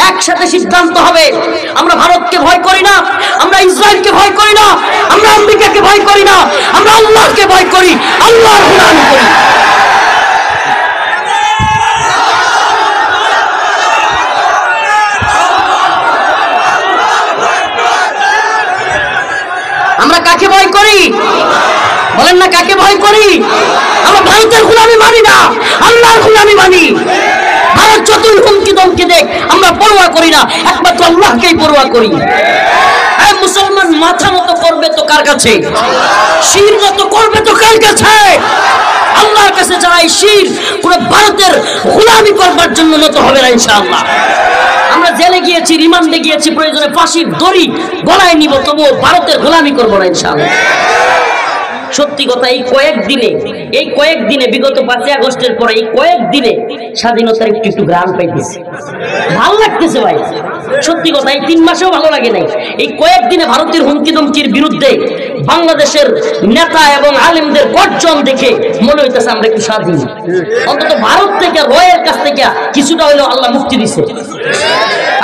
একসাথে সিদ্ধান্ত হবে। আমরা ভারতকে ভয় করি না, আমরা ইসরায়েলকে ভয় করি না, আমরা আমেরিকাকে ভয় করি না, আমরা আল্লাহকে ভয় করি, আল্লাহর গুলামি করি। আমরা কাকে ভয় করি বলেন না, কাকে ভয় করি? আমরা ভারতের গোলামি মানি না, আল্লাহর গোলামি মানি। ভারত যতই হুমকি দমকি দেখ আমরা পরোয়া করি না, একমাত্র আল্লাহকেই পরোয়া করি। মুসলমান মাথা মতো করবে তো কার কাছে? শির মতো করবে তো কার কাছে? আল্লাহর কাছে। যারা এই শির পুরো ভারতের গোলামি করবার জন্য নত হবে না ইনশাআল্লাহ। আমরা জেলে গিয়েছি, রিমান্ডে গিয়েছি, প্রয়োজনে ফাঁসির দড়ি গলায় নিব, তবুও ভারতের গোলামি করবো না ইনশাআল্লাহ। সত্যি কথা, এই কয়েকদিনে বিগত 5 আগস্টের পরে এই কয়েকদিনে স্বাধীনতার একটু গ্রাম পাইতেছে, ভালো লাগতেছে ভাই। সত্যি কথা, এই 3 মাসেও ভালো লাগে নাই। এই কয়েকদিনে ভারতের হুমকি দমকির বিরুদ্ধে বাংলাদেশের নেতা এবং আলেমদের গর্জন দেখে মনে হইতেছে আমরা একটু স্বাধীন। অন্তত ভারত থেকে, রয়ের কাছ থেকে কিছুটা হইলেও আল্লাহ মুক্তি দিছে।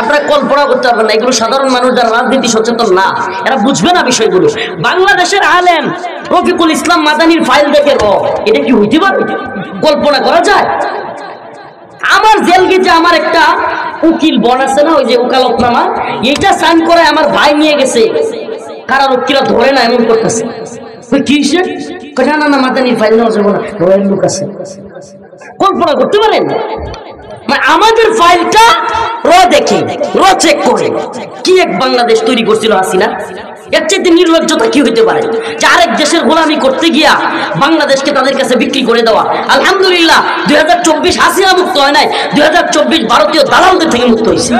আপনারা কল্পনা করতে পারবেন না, এগুলো সাধারণ মানুষ যারা রাজনীতি সচেতন না, এরা বুঝবে না বিষয়গুলো। বাংলাদেশের আলেম রফিকুল ইসলাম মাদানির ফাইল দেখে এটা কি হইতে পারে? কল্পনা করা যায়? আমার জেল গেছে, আমার একটা উকিল বোন আছে না, ওই যে উকালতনামা, এটা সাইন করে আমার ভাই নিয়ে গেছে। কারারক্ষীরা ধরে না, এমন করতেছে। কিসে? না মাদানির ফাইল নেওয়া যাবে না, রয়ের লোক আছে। কল্পনা করতে পারেন? আমাদের ফাইলটা দেখে চেক করে কি এক বাংলাদেশ তৈরি করছিল হাসিনা। এর চাইতে নির্লজ্জতা কি হইতে পারে যে আরেক দেশের গোলামি করতে গিয়া বাংলাদেশকে তাদের কাছে বিক্রি করে দেওয়া। আলহামদুলিল্লাহ 2024 হাসিনা মুক্ত হয় নাই, 2024 ভারতীয় দালালদের থেকে মুক্ত হয়েছে,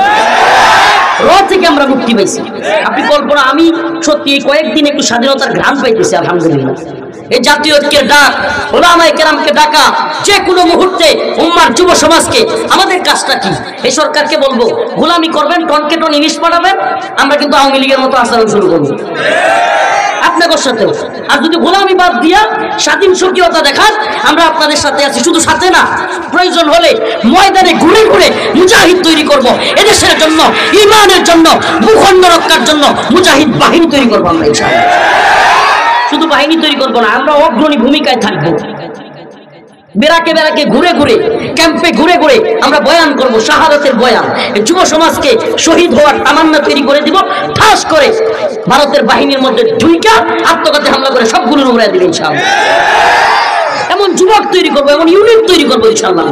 থেকে আমরা মুক্তি পাইছি। আপনি কল্পনা, আমি সত্যি এই কয়েকদিন একটু স্বাধীনতার ঘ্রাণ পাইতেছি আলহামদুলিল্লাহ। এই জাতীয় ঐক্যের ডাক, ওলামায়ে কেরামকে ডাকা, যে কোনো মুহূর্তে উম্মার যুব সমাজকে, আমাদের কাজটা কি? এই সরকারকে বলবো গোলামি করবেন, টনকে টন ইনিশ পাঠাবেন, আমরা কিন্তু আওয়ামী লীগের মতো আচরণ শুরু করবো আপনাদের সাথে। আর যদি গোলামি বাদ দিয়া স্বাধীন স্বকীয়তা দেখান, আমরা আপনাদের সাথে আছি। শুধু সাথে না, প্রয়োজন হলে ময়দানে ঘুরে ঘুরে মুজাহিদ তৈরি করব, এদেশের জন্য, ইমানের জন্য, ভূখণ্ড রক্ষার জন্য মুজাহিদ বাহিনী তৈরি করবো আমরা ইনশাআল্লাহ। শুধু বাহিনী তৈরি করবো না, আমরা অগ্রণী ভূমিকায় থাকবো। বেরাকে বেরাকে ঘুরে ঘুরে, ক্যাম্পে ঘুরে ঘুরে আমরা বয়ান করব, শাহাদাতের বয়ান। যুব সমাজকে শহীদ হওয়ার তামান্না তৈরি করে দিব, ঠাস করে ভারতের বাহিনীর মধ্যে ঢুইকা আত্মঘাতী হামলা করে সবগুলো উড়াই দিবে ইনশাআল্লাহ। এমন যুবক তৈরি করবো, এমন ইউনিট তৈরি করবো ইনশাআল্লাহ।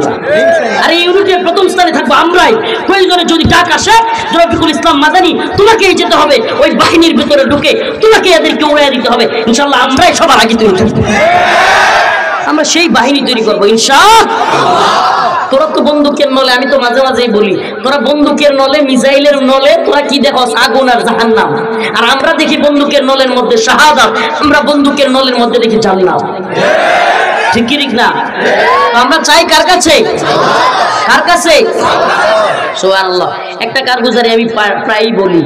আর এই ইউনিটের প্রথম স্থানে থাকবো আমরাই। প্রয়োজনে যদি ডাক আসে, রফিকুল ইসলাম মাদানি তোমাকেই যেতে হবে, ওই বাহিনীর ভিতরে ঢুকে তোমাকে এদেরকে উড়াই দিতে হবে, ইনশাআল্লাহ আমরাই সবার আগে তৈরি থাকবো। আমরা সেই বাহিনী তৈরি করবো ইনশাআল্লাহ। তোরা তো বন্দুকের নলে, আমি তো মাঝে মাঝেই বলি, তোরা বন্দুকের নলে, মিসাইলের নলে তোরা কি দেখো? আগুন আর জাহান্নাম। আর আমরা দেখি বন্দুকের নলের মধ্যে শাহাদাত, আমরা বন্দুকের নলের মধ্যে দেখি জান্নাত। ঠিক কি ঠিক না? আমরা চাই কার কাছে? কার কাছে? সুবহানাল্লাহ। একটা কারগুজারি আমি প্রায়ই বলি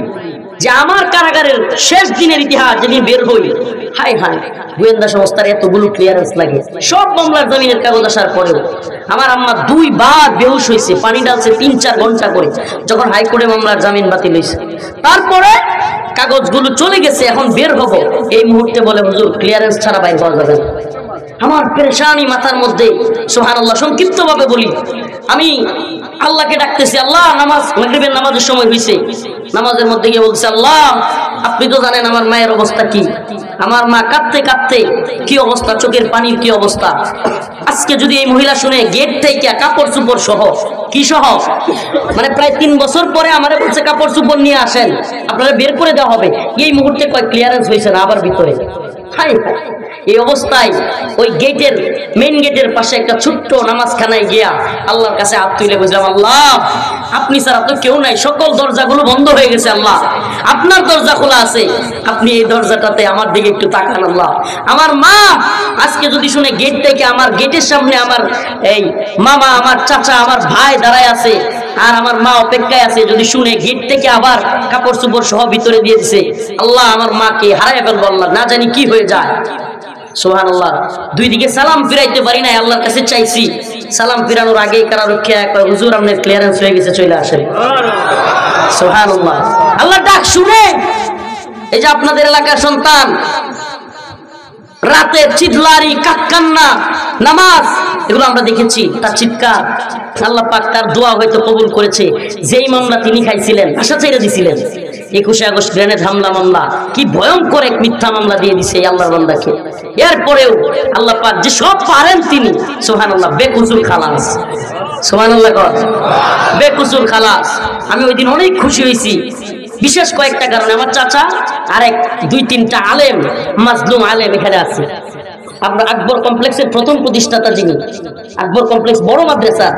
যে আমার কারাগারের শেষ দিনের ইতিহাস যেদিন বের হই, হাই হাই গোয়েন্দা সংস্থার এতগুলো ক্লিয়ারেন্স লাগে, সব মামলার জামিনের কাগজ আসার পরেও আমার আম্মা 2 বার বেহুশ হয়েছে, পানি ডালছে 3-4 ঘন্টা করে, যখন হাইকোর্টে মামলার জামিন বাতিল হয়েছে। তারপরে কাগজগুলো চলে গেছে, এখন বের হবো, এই মুহূর্তে বলে হুজুর ক্লিয়ারেন্স ছাড়া বাইর হওয়া যাবে না। আমার পেরেশানি মাথার মধ্যে। সুবহানাল্লাহ। সংক্ষিপ্ত ভাবে বলি, আমি আল্লাহকে ডাকতেছি, আল্লাহ নামাজ, মাগরিবের নামাজের সময় হয়েছে, নামাজের মধ্যে গিয়ে বলছে, আল্লাহ আপনি তো জানেন আমার মায়ের অবস্থা কি, আমার মা কাঁদতে কাঁদতে কি অবস্থা, চোখের পানির কি অবস্থা। আজকে যদি এই মহিলা শুনে গেট থেকে কাপড় চোপড় সহ, কি সহ, মানে প্রায় 3 বছর পরে আমারে বলছে কাপড় চোপড় নিয়ে আসেন, আপনারা বের করে দেওয়া হবে, এই মুহূর্তে কয় ক্লিয়ারেন্স হয়েছে না আবার ভিতরে। হাই এই অবস্থায় ওই গেটের, মেইন গেটের পাশে একটা ছোট্ট নামাজখানায় গিয়া আল্লাহর কাছে হাত তুলে বুঝলাম, আল্লাহ আপনি ছাড়া তো কেউ নাই, সকল দরজাগুলো বন্ধ হয়ে গেছে, আল্লাহ আপনার দরজা খোলা আছে, আপনি এই দরজাটাতে আমার দিকে একটু তাকান আল্লাহ। আমার মা আজকে যদি শুনে গেট থেকে, আমার গেটের সামনে আমার এই মামা, আমার চাচা, আমার ভাই দাঁড়ায় আছে, আর আমার মা অপেক্ষায় আছে, যদি শুনে গেট থেকে আবার কাপড় চোপড় সহ ভিতরে দিয়ে দিছে, আল্লাহ আমার মাকে হারায় ফেলবো, আল্লাহ না জানি কি হয়ে যায়। সুবহানাল্লাহ। 2 দিকে সালাম ফিরাইতে পারি না, আল্লাহর কাছে চাইছি, সালাম ফিরানোর আগেই কারারক্ষী কয় হুজুর আপনার ক্লিয়ারেন্স হয়ে গেছে, চলে আসেন। সুবহানাল্লাহ। আল্লাহ ডাক শুনে এই যে আপনাদের এলাকার সন্তান রাতে চিৎলারি কান্না নামাজ এগুলো আমরা দেখেছি, তার চিৎকার আল্লাহ পাক তার দোয়া হয়তো কবুল করেছে। যেই মামলা তিনি খাইছিলেন আশা ছেড়ে দিছিলেন, 21 আগস্ট গ্রেনেড হামলা মামলা, কি ভয়ঙ্কর এক মিথ্যা মামলা দিয়ে দিছে আল্লাহর বান্দাকে। এরপরেও আল্লাহ পাক যে সব পারেন তিনি, সুবহানাল্লাহ, বেকুসুর খালাস। সুবহানাল্লাহ, বেকুসুর খালাস। আমি ওই দিন অনেক খুশি হয়েছি, বিশেষ কয়েকটা কারণে। আমার চাচা আরেক 2-3টা আলেম, মাজলুম আলেম এখানে আছে। আপনার আকবর কমপ্লেক্সের প্রথম প্রতিষ্ঠাতা যিনি, আকবর কমপ্লেক্স বড় মাদ্রাসা,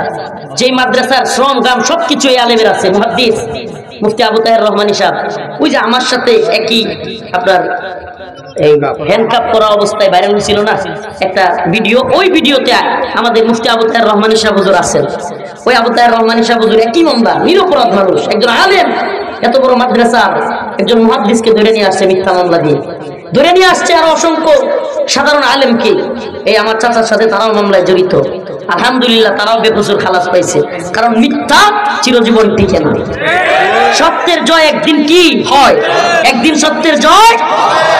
যেই মাদ্রাসার শ্রম গ্রাম সবকিছু এই আলেমের আছে। মুহাদ্দিস মুফতি আবু তাহের রহমানী সাহেব, ওই যে আমার সাথে একই আপনার এই হ্যান্ডকাপ করা অবস্থায় ভাইরাল হয়েছিল না একটা ভিডিও, ওই ভিডিওতে আমাদের মুফতি আবু তাহের রহমানী সাহেব হুজুর আছেন। ওই আবু তাহের রহমানী সাহেব হুজুর একই মামলা, নিরপরাধ মানুষ, একজন আলেম, এত বড় মাদ্রাসার একজন মুহাদ্দিসকে ধরে নিয়ে আসছে মিথ্যা মামলা দিয়ে, ধরে নিয়ে আসছে আর অসংখ্য সাধারণ আলেমকে। এই আমার চাচার সাথে তারাও মামলায় জড়িত। আলহামদুলিল্লাহ তারাও বেকসুর খালাস পাইছে, কারণ মিথ্যা চিরজীবন টিকে না। সত্যের জয় একদিন কি হয়, একদিন সত্যের জয়,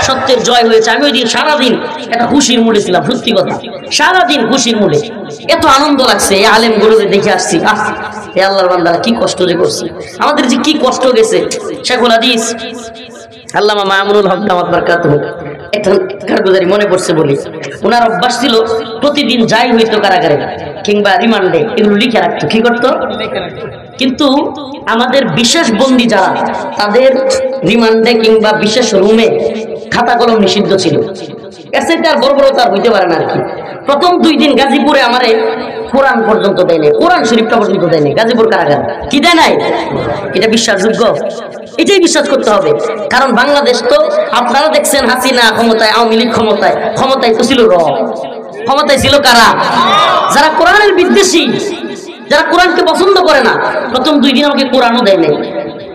সত্যের জয় হয়েছে। আমি ওই দিন সারাদিন একটা খুশির মুডে ছিলাম, সত্যি কথা, সারাদিন খুশির মুডে, এত আনন্দ লাগছে। এই আলেম গুলোকে দেখে আসছি, এ আল্লাহর বান্দারা কি কষ্ট যে করছি, আমাদের যে কি কষ্ট গেছে। শেখুল হাদিস আল্লামা মামুনুল হক দামাত বারাকাতুহু একটা কারগুজারি মনে পড়ছে বলি, ওনার অভ্যাস ছিল প্রতিদিন যাই হইতো কারাগারে কিংবা রিমান্ডে এগুলো লিখে রাখতো। কি করতো? কিন্তু আমাদের বিশেষ বন্দী যারা, তাদের রিমান্ডে কিংবা বিশেষ রুমে খাতা কলম নিষিদ্ধ ছিল। এর সাথে আর বর্বরতা হইতে পারে না আর কি। প্রথম 2 দিন গাজীপুরে আমারে কোরআন পর্যন্ত দেয়নি, কোরআন শরীফটা পর্যন্ত দেয়নি গাজীপুর কারাগার। কি দেয় নাই? এটা বিশ্বাসযোগ্য? এটাই বিশ্বাস করতে হবে। কারণ বাংলাদেশ তো আপনারা দেখছেন, হাসিনা ক্ষমতায়, আওয়ামী লীগ ক্ষমতায়, ক্ষমতায় তো ছিল ক্ষমতায় ছিল কারা? যারা কোরআনের বিদ্বেষী, যারা কোরআনকে পছন্দ করে না। প্রথম 2 দিন আমাকে কোরআনও দেয় নাই।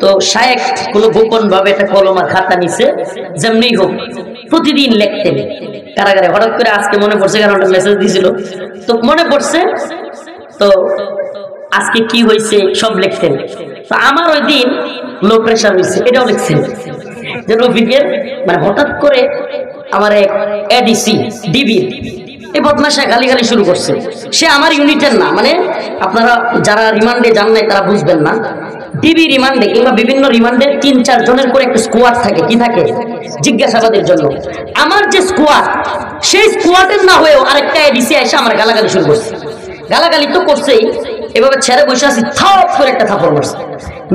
তো শায়েখ কোনো গোপন ভাবে একটা কলম আর খাতা নিছে, যেমনি হোক প্রতিদিন লিখতেন কারাগারে। হঠাৎ করে আজকে মনে পড়ছে, কারণ একটা মেসেজ দিয়েছিল, তো মনে পড়ছে, তো আজকে কি হয়েছে সব লিখতেন। তো আমার ওই দিন লো প্রেশার হয়েছে, এটাও লিখছেন যে রফিকের মানে হঠাৎ করে আমার এক এডিসি ডিবি এই বদমাশা গালিগালি শুরু করছে। সে আমার ইউনিটের না, মানে আপনারা যারা রিমান্ডে যান নাই তারা বুঝবেন না। ডিবি রিমান্ডে কিংবা বিভিন্ন রিমান্ডে 3-4 জনের করে একটা স্কোয়াড থাকে। কি থাকে? জিজ্ঞাসাবাদের জন্য। আমার যে স্কোয়াড, সেই স্কোয়াডের না হয়েও আরেকটা এডিসি এসে আমার গালাগালি শুরু করছে। গালাগালি তো করছেই, এভাবে ছেড়ে বসে আছি, থাপ করে একটা থাপড় মারছে,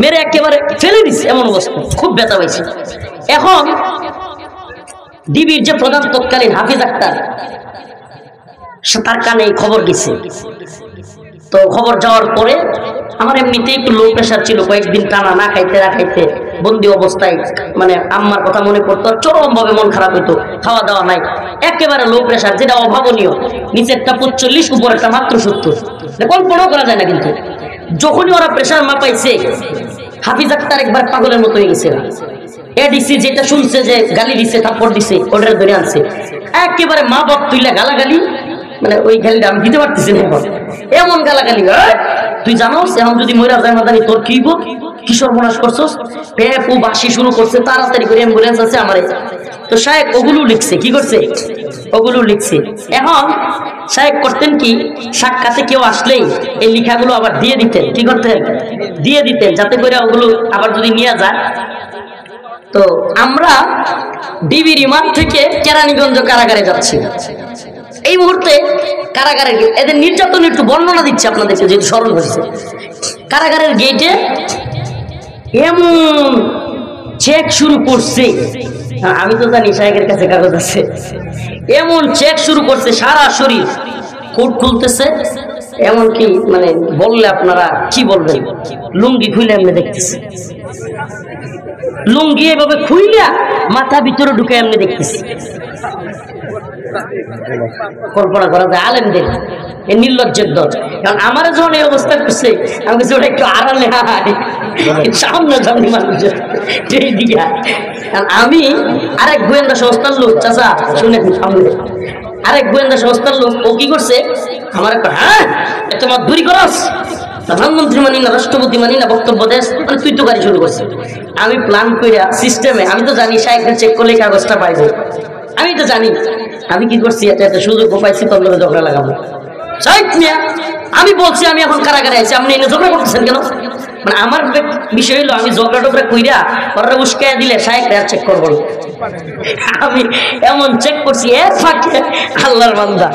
মেরে একেবারে ফেলে দিচ্ছে, এমন অবস্থা, খুব ব্যথা পাইছে। এখন ডিবির যে প্রধান তৎকালীন হাফিজ আক্তার, তার কানে খবর গেছে। তো খবর যাওয়ার পরে আমার এমনিতেই একটু লো প্রেশার ছিল, কয়েকদিন টানা না খাইতে না খাইতে বন্দি অবস্থায়, মানে আম্মার কথা মনে পড়তো, চরম ভাবে মন খারাপ হইতো, খাওয়া দাওয়া নাই, একেবারে লো প্রেশার, যেটা অভাবনীয়। নিচেরটা 45, উপরেরটা মাত্র 70, কল্পনাও করা যায় না। কিন্তু যখনই ওরা প্রেশার মাপাইছে, হাফিজ আক্তার একবার পাগলের মতো হয়ে গেছে। এডিসি যেটা শুনছে যে গালি দিছে, থাপ্পড় দিছে, ওটার ধরে আনছে, একেবারে মা বাপ তুইলা গালাগালি, মানে ওই গালিটা আমি দিতে পারতেছি না এখন, এমন গালাগালি। তুই জানোস এখন যদি মইরা যায় মাদানি তোর কি গো, কি সর্বনাশ করছস, পেপু বাসি শুরু করছে, তাড়াতাড়ি করে অ্যাম্বুলেন্স আছে আমারে। তো শায়েক ওগুলো লিখছে, কি করছে, ওগুলো লিখছে। এখন শায়েক করতেন কি, সাক্ষাতে কেউ আসলেই এই লেখাগুলো আবার দিয়ে দিতেন। কি করতেন? দিয়ে দিতেন, যাতে করে ওগুলো আবার যদি নিয়ে যায়। তো আমরা ডিবি রিমান্ড থেকে কেরানীগঞ্জ কারাগারে যাচ্ছি। এই মুহূর্তে কারাগারে এদের নির্যাতন একটু বর্ণনা দিচ্ছে আপনাদেরকে, যেহেতু স্মরণ হয়েছে। কারাগারের গেটে এমন চেক শুরু করছে, আমি তো জানি শায়েকের কাছে কাগজ আছে, এমন চেক শুরু করছে, সারা শরীর কোট খুলতেছে, এমনকি মানে বললে আপনারা কি বলবেন, লুঙ্গি খুলে এমনি দেখতেছে, লুঙ্গি এভাবে খুইলা মাথা ভিতরে ঢুকে এমনি দেখতেছি। কল্পনা করা যায় আলেমদের এই নির্লজ্জের দল। কারণ আমার যখন এই অবস্থা করছে, আমি কিছু ওটা একটু আড়ালে সামনে সামনে মানুষের দিকে। আমি আরেক গোয়েন্দা সংস্থার লোক, চাচা শুনে সামনে, আরেক গোয়েন্দা সংস্থার লোক, ও কি করছে, আমার একটা হ্যাঁ এত মাদুরি করস, প্রধানমন্ত্রী মানি না, রাষ্ট্রপতি মানি না, বক্তব্য দেশ, মানে তুই তো গাড়ি শুরু করছিস। আমি প্ল্যান করে সিস্টেমে, আমি তো জানি শাইখকে চেক করলে কাগজটা পাইবো, আমি তো জানি। আমি কি করছি, একটা সুযোগ পাইছি, তোর লোকে ঝগড়া লাগাবো। শাইখ মিয়া আমি বলছি আমি এখন কারাগারে আছি, আপনি এনে ঝগড়া করতেছেন কেন? মানে আমার বিষয় হলো আমি ঝগড়া টগড়া কইরা ওরা উস্কাইয়া দিলে শাইখ চেক করবো। আমি এমন চেক করছি এর ফাঁকে আল্লাহর বান্দা,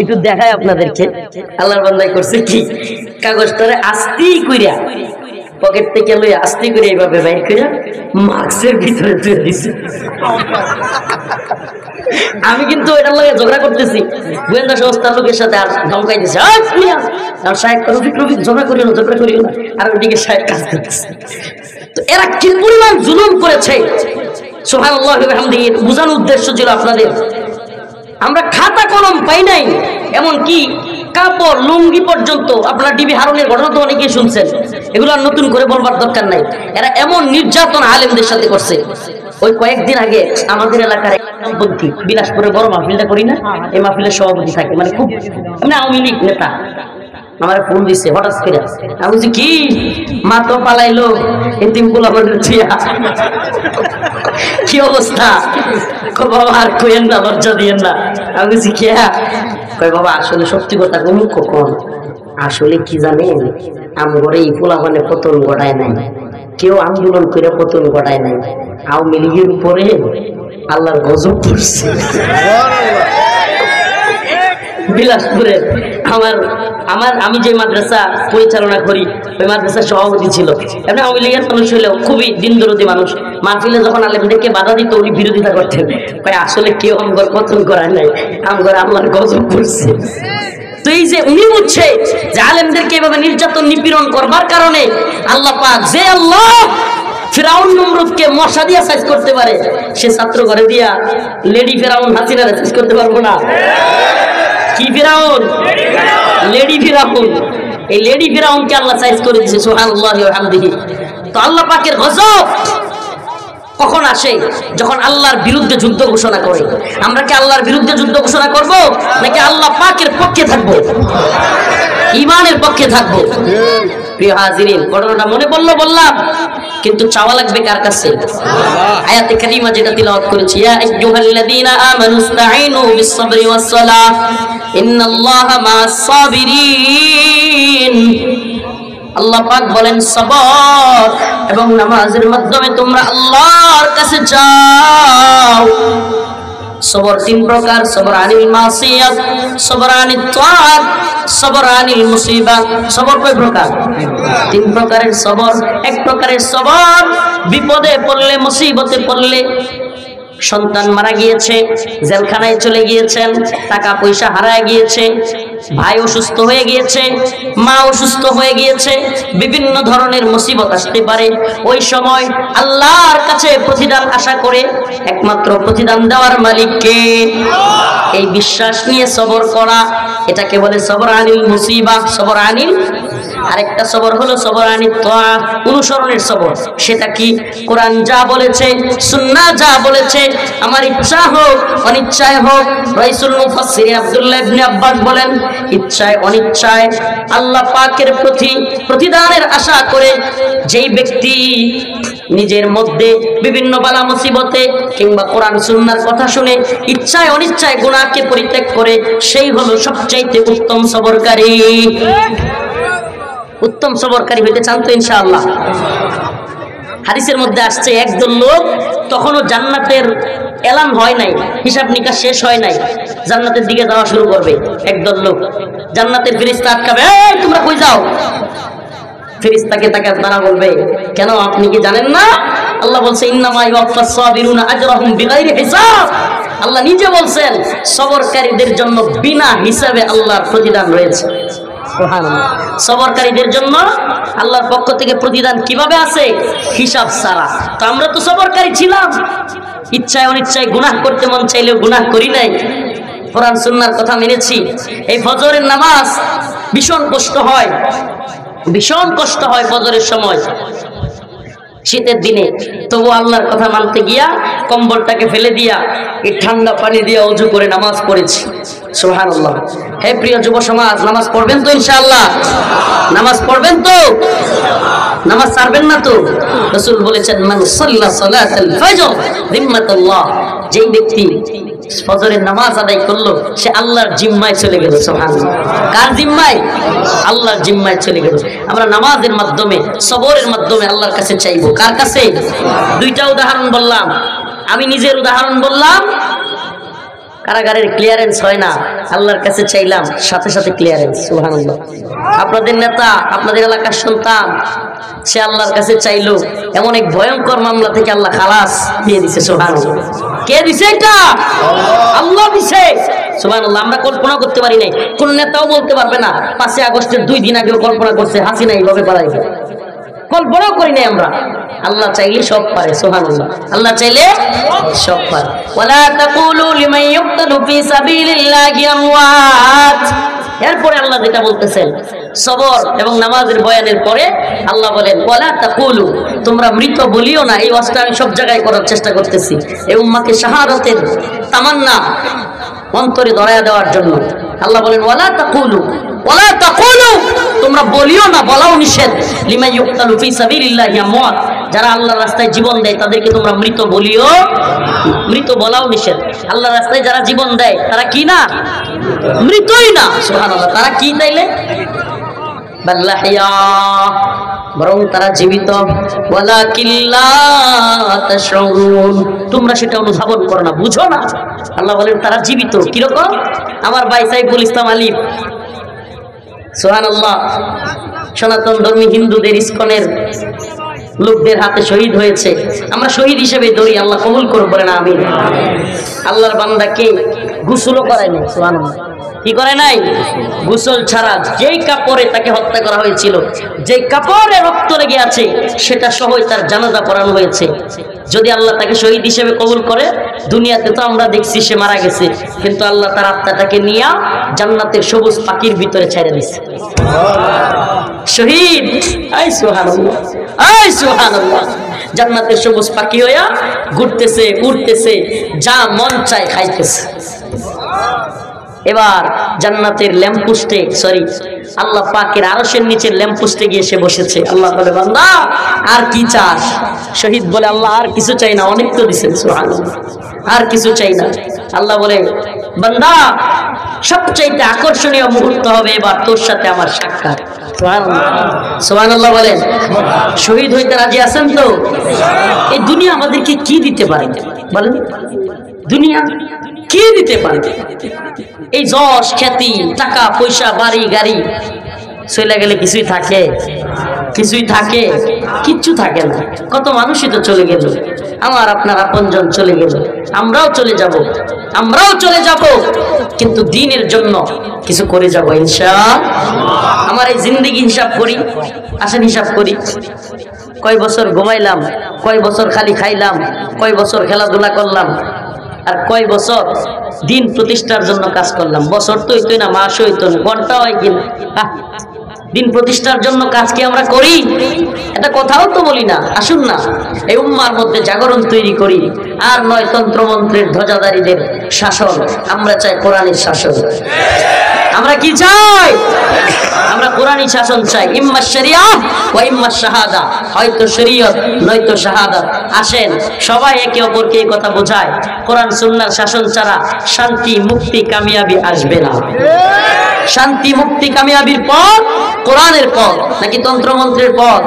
একটু দেখায় আপনাদেরকে, আল্লাহর বান্দাই করছে কি, কাগজটারে আস্তি কইরা পকেট থেকে লইয়া আস্তি করে এইভাবে বাইর কইরা মাস্কের ভিতরে তুলে দিছে। আমি কিন্তু এটার লাগে ঝগড়া করতেছি, গোয়েন্দা সংস্থার লোকের সাথে আর ধমকাই দিছে, আর শায়েক রফিক ঝগড়া করিও না, ঝগড়া করিও না, আর ওদিকে শায়েক কাজ করতেছে। তো এরা কি পরিমাণ জুলুম করেছে সুবহানাল্লাহ ওয়া বিহামদিহি, বোঝানোর উদ্দেশ্য ছিল আপনাদের। আমরা খাতা কলম পাই নাই, এমন কি কাপড় লুঙ্গি পর্যন্ত, আপনার ডিবি হারুনের ঘটনা তো অনেকেই শুনছেন, এগুলো আর নতুন করে বলবার দরকার নাই। এরা এমন নির্যাতন আলেমদের সাথে করছে। ওই কয়েকদিন আগে আমাদের এলাকার একপন্থী, বিলাসপুরে বড় মাহফিলটা করি না, এই মাহফিলের সভাপতি থাকে, মানে খুব মানে আওয়ামী লীগ নেতা, আমার ফোন দিছে হঠাৎ করে। আমি বলছি কি, মা তো পালাইলো, এতিমগুলো আমাদের কি অবস্থা? বাবা আর কইেন না, লজ্জা দিয়েন না। আমি বলছি কি, কই বাবা আসলে সত্যি কথা মুখ কখন, আসলে কি জানেন, আমগরে এই পোলাপানে পতন ঘটায় নাই, কেউ আন্দোলন করে পতন ঘটায় নাই, আওয়ামী লীগের উপরে আল্লাহর গজব পড়ছে। বিলাসপুরে আমি যে মাদ্রাসা পরিচালনা করি, ওই মাদ্রাসার সভাপতি ছিল, এমনি আওয়ামী লীগের মানুষ হলেও খুবই দিনদরদী মানুষ। মাহফিলে যখন আলেমদেরকে বাধা দিত উনি বিরোধিতা করতেন, ভাই আসলে কেউ আমগর পতন করার নাই, আমগর আল্লাহর গজব করছে। তো এই যে উনি বুঝছে যে আলেমদেরকে এভাবে নির্যাতন নিপীড়ন করবার কারণে আল্লাহ পাক, যে আল্লাহ ফিরাউন নমরুদকে মশা দিয়া সাইজ করতে পারে, সে ছাত্র ঘরে দিয়া লেডি ফিরাউন হাসিনারে সাইজ করতে পারবো না। কি ফিরাউন? লেডি ফিরাউন। এই লেডি ফিরাউনকে আল্লাহ সাইজ করে দিয়েছে সুবহানাল্লাহি ওয়া বিহামদিহি। তো আল্লাহ পাকের গজব কখন আসে? যখন আল্লাহর বিরুদ্ধে যুদ্ধ ঘোষণা করে। আমরা কি আল্লাহর বিরুদ্ধে যুদ্ধ ঘোষণা করব, নাকি আল্লাহ পাকের পক্ষে থাকবো, ঈমানের পক্ষে থাকবো? প্রিয় হাজিরিন, ঘটনাটা মনে পড়লো বললাম, কিন্তু চাওয়া লাগবে কার কাছে? আয়াতে কারিমা যেটা তিলাওয়াত করেছি, ইয়া আইয়ুহাল্লাযীনা আমানু ইসতাঈনু বিস-সাবরি ওয়াস-সালাহ ইন্নাল্লাহা মা'আস-সাবিরিন। আল্লাহ পাক বলেন সবর এবং নামাজের মাধ্যমে তোমরা আল্লাহর কাছে যাও। সবর তিন প্রকার, সবর আনিল মাসিয়াত, সবর আনিত তাআত, সবর আনিল মুসিবাত। সবর কয় প্রকার? তিন প্রকারের সবর। এক প্রকারের সবর বিপদে পড়লে, মুসিবতে পড়লে, সন্তান মারা গিয়েছে, জেলখানায় চলে গিয়েছেন, টাকা পয়সা হারায় গিয়েছে, ভাই অসুস্থ হয়ে গিয়েছে, মা অসুস্থ হয়ে গিয়েছে, বিভিন্ন ধরনের মুসিবত আসতে পারে। ওই সময় আল্লাহর কাছে প্রতিদান আশা করে, একমাত্র প্রতিদান দেওয়ার মালিককে, এই বিশ্বাস নিয়ে সবর করা, এটাকে বলে সবর আনিল মুসিবা, সবর আনিল। আরেকটা সবর হলো সবর আনিত তাআত, অনুসরণের সবর। সেটা কি? কোরআন যা বলেছে, সুন্নাহ যা বলেছে, আমার ইচ্ছা হোক অনিচ্ছায় হোক, রাইসুল মুফাসসিরিন আব্দুল্লাহ ইবনে আব্বাস বলেন, ইচ্ছায় অনিচ্ছায় আল্লাহ পাকের প্রতি প্রতিদানের আশা করে যেই ব্যক্তি নিজের মধ্যে বিভিন্ন বালা মুসিবতে কিংবা কোরআন সুন্নাহর কথা শুনে ইচ্ছায় অনিচ্ছায় গুনাহকে পরিত্যাগ করে, সেই হলো সবচাইতে উত্তম সবরকারী। উত্তম সবরকারী হইতে চান তো ইনশাআল্লাহ? হাদিসের মধ্যে আসছে, একজন লোক তখনও জান্নাতের এলান হয় নাই, হিসাব নিকাশ শেষ হয় নাই, জান্নাতের দিকে যাওয়া শুরু করবে। একদল লোক, জান্নাতের ফেরেশতা আটকাবে, এই তোমরা কই যাও? ফেরেশতাকে তাকে তারা বলবে, কেন আপনি কি জানেন না? আল্লাহ বলছে, ইন্নামা ইউওয়াফাস সাবিরুনা আজরাহুম বিগাইরি হিসাব। আল্লাহ নিজে বলছেন, সবরকারীদের জন্য বিনা হিসাবে আল্লাহর প্রতিদান রয়েছে। সুবহানাল্লাহ। সবরকারীদের জন্য আল্লাহর পক্ষ থেকে প্রতিদান কিভাবে আছে? হিসাব ছাড়া। তো আমরা তো সবরকারী ছিলাম, ইচ্ছায় অনিচ্ছায় গুনাহ করতে মন চাইলেও গুনাহ করি নাই, কোরআন সুন্নাহর কথা মেনেছি। এই ফজরের নামাজ ভীষণ কষ্ট হয়, ভীষণ কষ্ট হয় ফজরের সময়। শীতের দিনে, তবু আল্লাহর কথা মানতে গিয়া কম্বলটাকে ফেলে দিয়া এই ঠান্ডা পানি দিয়ে ওযু করে নামাজ পড়েছি। সুবহানাল্লাহ। হে প্রিয় যুব সমাজ, নামাজ পড়বেন তো ইনশাআল্লাহ? নামাজ পড়বেন তো? নামাজ ছাড়বেন না তো? রাসূল বলেছেন, মান সাল্লা সালাতাল ফজর যিম্মাতুল্লাহ, যেই ব্যক্তি ফজরের নামাজ আদায় করলো সে আল্লাহর জিম্মায় চলে গেল। সুবহানাল্লাহ। কার জিম্মায়? আল্লাহর জিম্মায় চলে গেল। আমরা নামাজের মাধ্যমে, সবরের মাধ্যমে আল্লাহর কাছে চাইবো। কার কাছে? দুইটা উদাহরণ বললাম, আমি নিজের উদাহরণ বললাম। কারাগারের ক্লিয়ারেন্স হয় না, আল্লাহর কাছে চাইলাম, সাথে সাথে ক্লিয়ারেন্স। সুবহানাল্লাহ। আপনাদের নেতা, আপনাদের এলাকার সন্তান, সে আল্লাহর কাছে চাইলো, এমন এক ভয়ঙ্কর মামলা থেকে আল্লাহ খালাস দিয়ে দিছে। সুবহানাল্লাহ। কে দিছে এটা? আল্লাহ দিছে। সুবহানাল্লাহ। আমরা কল্পনা করতে পারি নাই, কোন নেতাও বলতে পারবে না 5 আগস্টের 2 দিন আগেও কল্পনা করছে হাসিনা এইভাবে পালাইবে। কল্পনাও করি নাই আমরা। আল্লাহ চাইলে সব পারে। সুবহানাল্লাহ। আল্লাহ চাইলে সব পারে। ওয়ালা তাকুলু লিমান ইউকতালু ফি সাবিলিল্লাহি আমওয়াত। এরপরে আল্লাহ যেটা বলতেছেন, সবর এবং নামাজের বয়ানের পরে আল্লাহ বলেন, ওয়ালা তাকুলু, তোমরা মৃত বলিও না। এই ওয়াজটা আমি সব জায়গায় করার চেষ্টা করতেছি, এই উম্মাকে শাহাদাতের তামান্না অন্তরে ধরায়া দেওয়ার জন্য। আল্লাহ বলেন, ওয়ালা তাকুলু, ওয়ালা তাকুলু, তোমরা বলিও না, বলাও নিষেধ, লিমান ইউকতালু ফি সাবিলিল্লাহি আমওয়াত, যারা আল্লাহর রাস্তায় জীবন দেয় তাদেরকে তোমরা মৃত বলিও, মৃত বলাও নিষেধ। আল্লাহর রাস্তায় যারা জীবন দেয় তারা কি না? মৃতই না। সুবহানাল্লাহ। তারা কি তাইলে? বাল্লাহিয়া, বরং তারা জীবিত। ওয়ালাকিন লা তাশউরুন, তোমরা সেটা অনুধাবন করো না, বুঝো না। আল্লাহ বলেন তারা জীবিত। কিরকম? আমার ভাই সাইফুল ইসলাম আলিফ, সুবহানাল্লাহ, সনাতন ধর্মী হিন্দুদের ইসকনের লোকদের হাতে শহীদ হয়েছে। আমরা শহীদ হিসেবে ধরি, আল্লাহ কবুল করুন, বলেন আমিন। আল্লাহর বান্দাকে গোসলও করায় নাই। সুবহানাল্লাহ। কি করে নাই? গোসল ছাড়া যেই কাপড়ে তাকে হত্যা করা হয়েছিল, যেই কাপড়ে রক্ত লেগে আছে, সেটা সহ তার জানাজা পড়ানো হয়েছে। যদি আল্লাহ তাকে শহীদ হিসেবে কবুল করে, দুনিয়াতে তো আমরা দেখছি সে মারা গেছে, কিন্তু আল্লাহ তার আত্মাটাকে নিয়ে জান্নাতের সবুজ পাখির ভিতরে ছেড়ে দিচ্ছে। শহীদ, আই সুবহানাল্লাহ, আই সুবহানাল্লাহ। জান্নাতের সবুজ পাখি হইয়া ঘুরতেছে, উড়তেছে, যা মন চায় খাইতেছে। এবার জান্নাতের ল্যাম্পপোস্টে, আল্লাহ পাকের আরশের নিচে ল্যাম্পপোস্টে গিয়ে সে বসেছে। আল্লাহ বলে, বান্দা আর কি চাস? শহীদ বলে, আল্লাহ আর কিছু চাই না, অনেক তো দিয়েছেন। সুবহানাল্লাহ। আর কিছু চাই না। আল্লাহ বলে, বান্দা সবচাইতে আকর্ষণীয় মুহূর্ত হবে এবার তোর সাথে আমার সাক্ষাৎ। সুবহানাল্লাহ। সুবহানাল্লাহ বলেন। শহীদ হইতে রাজি আছেন তো? এই দুনিয়া আমাদেরকে কি দিতে পারে বলেন? দুনিয়া কি দিতে পারে? এই যশ, খ্যাতি, টাকা পয়সা, বাড়ি গাড়ি চলে গেলে কিছুই থাকে? কিছুই থাকে? কিচ্ছু থাকে না। কত মানুষই তো চলে গেল, আমার আপনার আপনজন চলে গেল, আমরাও চলে যাব, আমরাও চলে যাব, কিন্তু দ্বীনের জন্য কিছু করে যাব ইনশাআল্লাহ। আমার এই জিন্দেগি হিসাব করি, আসেন হিসাব করি, কয় বছর ঘুমাইলাম, কয় বছর খালি খাইলাম, কয় বছর খেলাধুলা করলাম, আর কয় বছর দিন প্রতিষ্ঠার জন্য কাজ করলাম। বছর তো হইতই না, মাস হইতো না, ঘন্টা হয় কিনা। দিন প্রতিষ্ঠার জন্য কাজ কি আমরা করি? এটা কথাও তো বলি না। আসুন না এই উম্মার মধ্যে জাগরণ তৈরি করি। আর নয় তন্ত্রমন্ত্রের ধ্বজাধারীদের শাসন, আমরা চাই কোরআনের শাসন। আমরা কি চাই? আমরা কোরআনী শাসন চাই। ইম্মা শরিয়াহ ওয়া ইম্মা শাহাদা, হয়তো শরীয়ত নয়তো শাহাদাত। আসেন সবাই একে অপরকে এই কথা বোঝায়, কোরআন সুন্নাহর শাসন ছাড়া শান্তি, মুক্তি, কামিয়াবি আসবে না। শান্তি, মুক্তি, কামিয়াবির পথ কোরআনের পথ নাকি তন্ত্রমন্ত্রের পথ?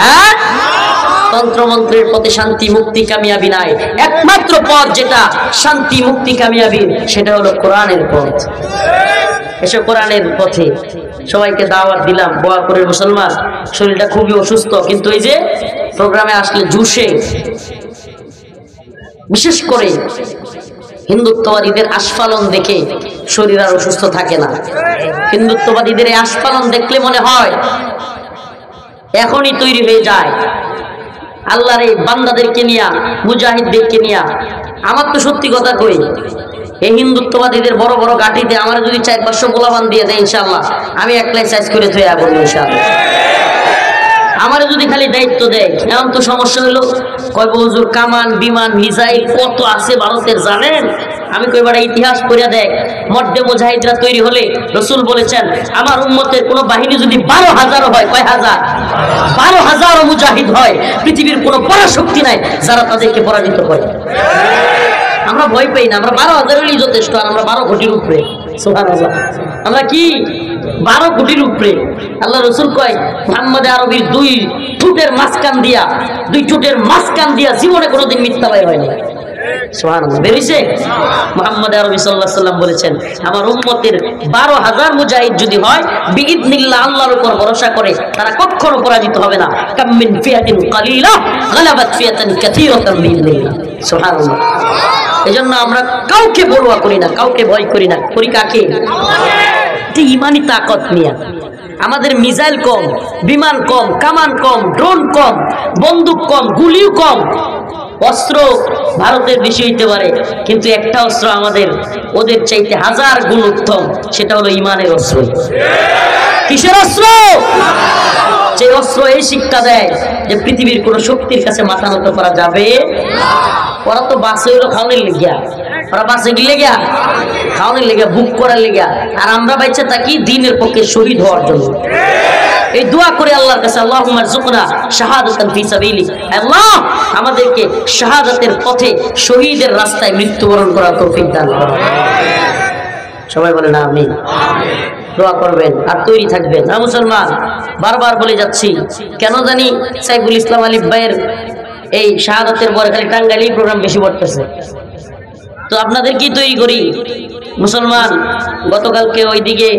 হ্যাঁ, তন্ত্রমন্ত্রের পথে শান্তি, মুক্তি, কামিয়াবি নাই। একমাত্র পথ যেটা শান্তি, মুক্তি, কামিয়াবি, সেটা হলো কোরআনের পথ। এসব কোরআনের পথে সবাইকে দাওয়াত দিলাম। বোয়াপুরের মুসলমান, শরীরটা খুবই অসুস্থ, কিন্তু এই যে প্রোগ্রামে আসলে জুসে, বিশেষ করে হিন্দুত্ববাদীদের আস্ফালন দেখে শরীর আর অসুস্থ থাকে না। হিন্দুত্ববাদীদের এই আস্ফালন দেখলে মনে হয় এখনই তৈরি হয়ে যায় আল্লাহর এই বান্দাদেরকে নিয়া, মুজাহিদদেরকে নিয়া। আমার তো সত্যি কথা কই, এই হিন্দুত্ববাদীদের বড় বড় গাঠিতে আমার যদি 4-500 গোলাবান দিয়ে দেয় ইনশাআল্লাহ, আমি একলাই সাইজ করে থয়ে আবো ইনশাআল্লাহ। আমারে যদি খালি দায়িত্ব দেয়, এমন তো সমস্যা হলো, কয় হুজুর কামান বিমান মিসাইল কত আছে ভারতের জানেন? আমি কইবার ইতিহাস পড়িয়া দেখ, মধ্যে মুজাহিদরা তৈরি হলে রাসূল বলেছেন আমার উম্মতের কোন বাহিনী যদি 12,000 হয়, কয় হাজার? 12,000 মুজাহিদ হয়, পৃথিবীর কোনো পরাশক্তি নাই যারা তাদেরকে পরাজিত করে। আমরা ভয় পাই না, আমরা 12,000 হলেই যথেষ্ট, আর আমরা 12 কোটির উপরে। সুবহানাল্লাহ, আমরা কি 12 কোটির উপরে। আল্লাহ রাসূল কয় মুহাম্মদ আরবির দুই ঠোঁটের মাঝখান দিয়া জীবনে কোনোদিন মিথ্যা বের হয়নি। সুবহানাল্লাহ, বেরিয়েছে। মুহাম্মদ আরবি সাল্লাল্লাহু আলাইহি ওয়াসাল্লাম বলেছেন আমার উম্মতের 12,000 মুজাহিদ যদি হয়, বিইذনিল্লাহ আল্লাহর উপর ভরসা করে, তারা কখনো পরাজিত হবে না। কাম মিন ফিয়াতিন কালিলা গালাবাত ফিয়াতান কাসীরাতান বিইذনিল্লাহ। সুবহানাল্লাহ। এজন্য আমরা কাউকে পরোয়া করি না, কাউকে ভয় করি না, করি কাকে? এটি ঈমানি তাকত নিয়ে। আমাদের মিসাইল কম, বিমান কম, কামান কম, ড্রোন কম, বন্দুক কম, গুলিও কম, অস্ত্র ভারতের বেশি হইতে পারে, কিন্তু একটা অস্ত্র আমাদের ওদের চাইতে 1000 গুণ উত্তম, সেটা হলো ঈমানের অস্ত্র। কিসের অস্ত্র? যে অস্ত্র এই শিক্ষা দেয় যে পৃথিবীর কোন শক্তির কাছে মাথা নত করা যাবে না। ওরা তো বাসে হলো খাওয়ানোর লেগিয়া, ওরা বাসে গিয়ে লেগিয়া খাওয়ানোর লেগিয়া, বুক করার লেগিয়া, আর আমরা বাইচা থাকি দ্বীনের পক্ষে শহীদ হওয়ার জন্য। এই দোয়া করে আল্লাহর কাছে, আল্লাহুম্মা রযুকনা শাহাদাতান ফি সাবিলি, আল্লাহ আমাদেরকে শাহাদাতের পথে শহীদের রাস্তায় মৃত্যুবরণ করার তৌফিক দান করুন। সবাই বলেন আমিন। দোয়া করবেন আর তৈরি থাকবেন। না মুসলমান, বারবার বলে যাচ্ছি, কেন জানি সাইফুল ইসলাম আলিফ ভাইয়ের এই শাহাদাতের পরে খালি টাঙ্গাইলেই প্রোগ্রাম বেশি পড়তেছে। তো আপনাদের কি তৈরি করি মুসলমান? গতকালকে ওইদিকে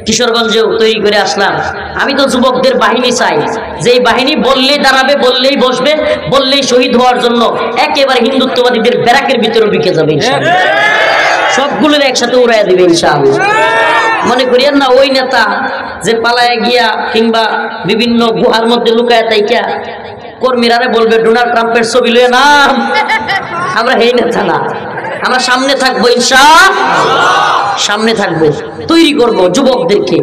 কিশোরগঞ্জেও তৈরি করে আসলাম। আমি তো যুবকদের বাহিনী চাই, যে বাহিনী বললেই দাঁড়াবে, বললেই বসবে, বললেই শহীদ হওয়ার জন্য একেবারে হিন্দুত্ববাদীদের ব্যারাকের ভিতরে ঢুকে যাবে ইনশাআল্লাহ, সবগুলোর একসাথে উড়াইয়া দিবে ইনশাআল্লাহ। মনে করিয়েন না ওই নেতা যে পালায় গিয়া কিংবা বিভিন্ন গুহার মধ্যে লুকায় তাইকা কর্মীরারে বলবে ডোনাল্ড ট্রাম্পের ছবি লয়ে নাম, আমরা এই নেতা না। আমরা সামনে থাকবো ইনশাআল্লাহ, সামনে থাকবো, তৈরি করব যুবকদেরকে।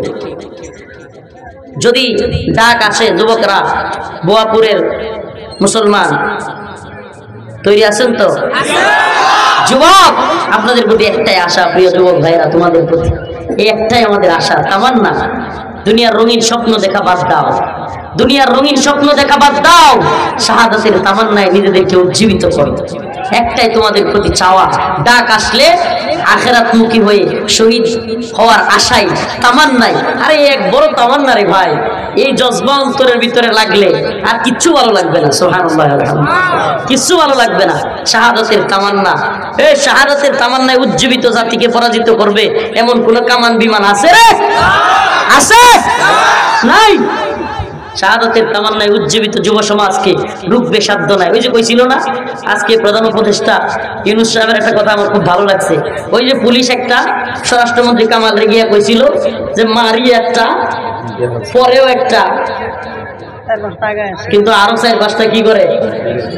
যদি ডাক আসে যুবকরা, বোয়াপুরের মুসলমান তৈরি আছেন তো? যুবক, আপনাদের প্রতি একটাই আশা, প্রিয় যুবক ভাইরা, তোমাদের প্রতি এই একটাই আমাদের আশা, তামান্না, দুনিয়ার রঙিন স্বপ্ন দেখা বাদ দাও, দুনিয়ার রঙিন স্বপ্ন দেখা বাদ দাও, শাহাদাতের তামান্নায় নিজেদেরকে উজ্জীবিত করো। একটাই তোমাদের প্রতি চাওয়া, ডাক আসলে আখিরাতমুখী হয়ে শহীদ হওয়ার আশাই, তামান্নাই। আরে এক বড় তামান্না রে ভাই, এই জজবা অন্তরের ভিতরে লাগলে আর কিচ্ছু ভালো লাগবে না। সুবহানাল্লাহ, কিচ্ছু ভালো লাগবে না। শাহাদাতের তামান্না, এই শাহাদাতের তামান্নায় উজ্জীবিত জাতিকে পরাজিত করবে এমন কোন কামান বিমান আছে রে? আছে? নাই। শাহাদাতের তামান্নায় উজ্জীবিত যুব সমাজকে রুখবে সাধ্য নাই। ওই যে কইছিল না আজকে প্রধান উপদেষ্টা ইউনূস সাহেবের একটা কথা আমার খুব ভালো লাগছে। ওই যে পুলিশ একটা স্বরাষ্ট্রমন্ত্রী কামাল রেগিয়া কইছিল যে মারি একটা পরেও একটা, কিন্তু আরো 4-5টা কি করে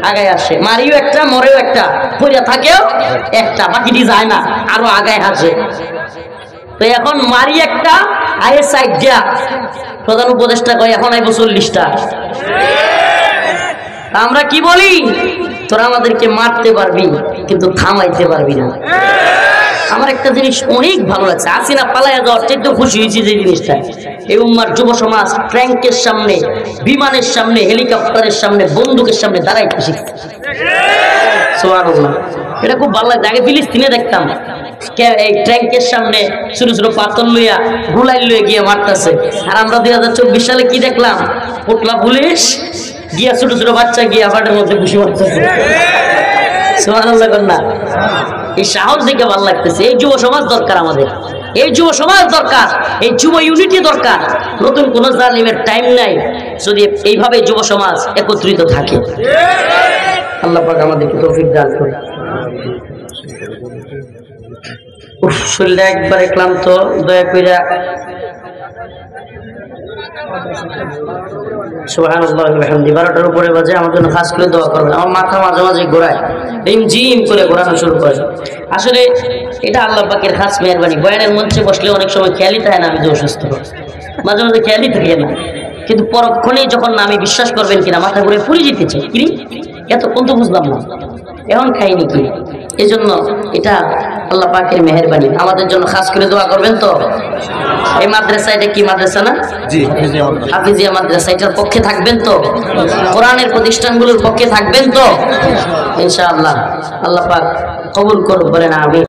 আগায় আসে। মারিও একটা, মরেও একটা, পড়িয়া থাকেও একটা, বাকিটি যায় না, আরো আগায় আসে। তো এখন মারি একটা, আয়ে সাইড দিয়া প্রধান উপদেষ্টা কয় এখন আইব 40টা। আমরা কি বলি? তোরা আমাদেরকে মারতে পারবি কিন্তু থামাইতে পারবি না। আমার একটা জিনিস অনেক ভালো লাগছে, হাসিনা পালাইয়া যাওয়ার চেয়ে খুশি হয়েছি যে জিনিসটা, এই উম্মার যুব সমাজ ট্যাঙ্কের সামনে, বিমানের সামনে, হেলিকপ্টারের সামনে, বন্দুকের সামনে দাঁড়াইতে শিখছে। সুবহানাল্লাহ, এটা খুব ভালো লাগছে। আগে ফিলিস্তিনে দেখতাম এই ট্যাঙ্কের সামনে ছোট ছোট পাথর লইয়া গুলাই লইয়া গিয়ে মারতেছে, আর আমরা 2024 সালে কি দেখলাম? পোটলা পুলিশ গিয়া ছোট ছোট বাচ্চা গিয়া ফাটের মধ্যে খুশি মারতেছে। সুবহানাল্লাহ কন্যা, এই সাহস দেখে ভালো লাগতেছে। এই যুব সমাজ দরকার আমাদের, এই যুব সমাজ দরকার, এই যুব ইউনিটি দরকার। নতুন কোন জালিমের টাইম নাই যদি এইভাবে যুব সমাজ একত্রিত থাকে। আল্লাহ পাক আমাদেরকে তৌফিক দান করুন। শরীরটা একবারে ক্লান্ত, দয়া কইরা সুবহানাল্লাহ বিহামদি 12টার উপরে বাজে, আমার জন্য খাস করে দোয়া করবেন। আমার মাথা মাঝে মাঝে ঘোরায়, রিমঝিম করে ঘোরানো শুরু করে। আসলে এটা আল্লাহ পাকের খাস মেহেরবানি। বয়ানের মঞ্চে বসলে অনেক সময় খেয়ালই থাকে না আমি যে অসুস্থ, মাঝে মাঝে খেয়ালই থাকে না, কিন্তু পরক্ষণেই যখন না আমি বিশ্বাস করবেন কিনা মাথা ঘুরে পুরি যেতেছে কি এত কিন্তু বুঝলাম না এখন খাইনি কি এই জন্য এটা আল্লাহ পাকের মেহেরবানি আমাদের জন্য খাস করে দোয়া করবেন তো এই মাদ্রাসা এটা কি মাদ্রাসা না জি হাফিজিয়া মাদ্রাসা এটার পক্ষে থাকবেন তো কোরআনের প্রতিষ্ঠানগুলোর পক্ষে থাকবেন তো ইনশাআল্লাহ আল্লাহ পাক কবুল করুন বলেন আমিন